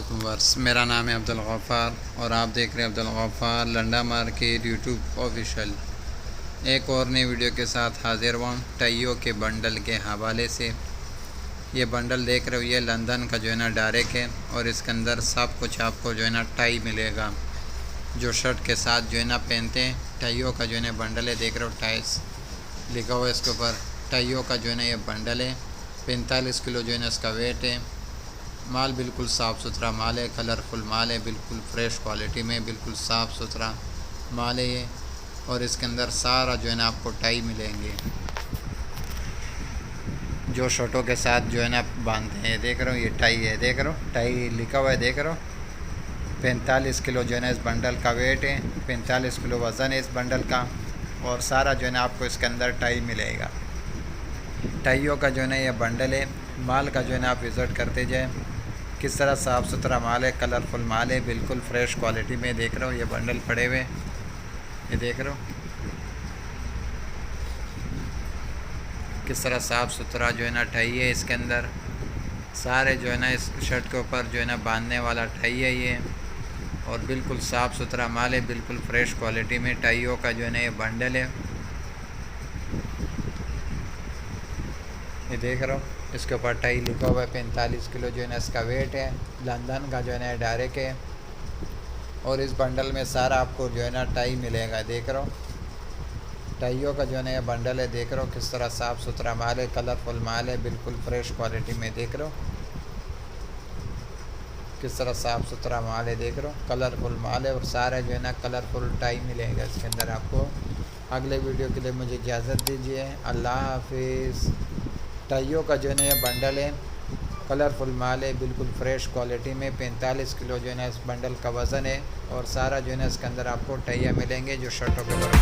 अस्सलामुअलैकुम वर्स, मेरा नाम है अब्दुल गफ़ार और आप देख रहे हैं Abdul Ghaffar Landa market YouTube official. एक और नई वीडियो के साथ हाजिर हुआ टाइयों के बंडल के हवाले से। ये बंडल देख रहे हो, ये लंदन का जो है ना डायरेक्ट है और इसके अंदर सब कुछ आपको जो है ना टाई मिलेगा, जो शर्ट के साथ जो है ना पहनते हैं। टाइयों का जो है ना बंडल है, देख रहे हो टाइस लिखा हुआ है इसके ऊपर। टाइयों का जो है ना ये बंडल है, 45 किलो जो है ना इसका वेट है। माल बिल्कुल साफ़ सुथरा माल है, कलरफुल माल है, बिल्कुल फ्रेश क्वालिटी में, बिल्कुल साफ़ सुथरा माल है ये। और इसके अंदर सारा जो है ना आपको टाई मिलेंगे, जो शर्टों के साथ जो है ना बांधते हैं। देख रहे हो ये टाई है, देख रहे हो टाई लिखा हुआ है, देख रहे हो। 45 किलो जो है ना इस बंडल का वेट है, 45 किलो वज़न है इस बंडल का। और सारा जो है ना आपको इसके अंदर टाई मिलेगा। टाइयों का जो है ना ये बंडल है। माल का जो है ना आप विज़िट करते जाए, किस तरह साफ़ सुथरा माल है, कलरफुल माल है, बिल्कुल फ्रेश क्वालिटी में। देख रहे हो ये बंडल पड़े हुए, ये देख रहे हो किस तरह साफ़ सुथरा जो है ना टाई है इसके अंदर। सारे जो है ना इस शर्ट के ऊपर जो है ना बांधने वाला टाई है ये। और बिल्कुल साफ़ सुथरा माल है, बिल्कुल फ्रेश क्वालिटी में। टाइयों का जो है ना ये बंडल है, ये देख रहे हो इसके ऊपर टाई लिखा हुआ है। 45 किलो जो है ना इसका वेट है, लंदन का जो है ना डायरेक्ट है। और इस बंडल में सारा आपको जो है ना टाई मिलेगा, देख रहे हो टाइयों का जो है ना ये बंडल है। देख रहे हो किस तरह साफ़ सुथरा माल है, कलरफुल माल है, बिल्कुल फ्रेश क्वालिटी में। देख रहे हो किस तरह साफ़ सुथरा माल है, देख रहे हो कलरफुल माल है। और सारा जो है ना कलरफुल टाई मिलेगा इसके अंदर आपको। अगले वीडियो के लिए मुझे इजाज़त दीजिए, अल्लाह हाफिज़। टाइयों का जो है ना ये बंडल है, कलरफुल माल है, बिल्कुल फ्रेश क्वालिटी में। 45 किलो जो है ना इस बंडल का वज़न है। और सारा जो है ना इसके अंदर आपको टाइयाँ मिलेंगे, जो शर्टों के ऊपर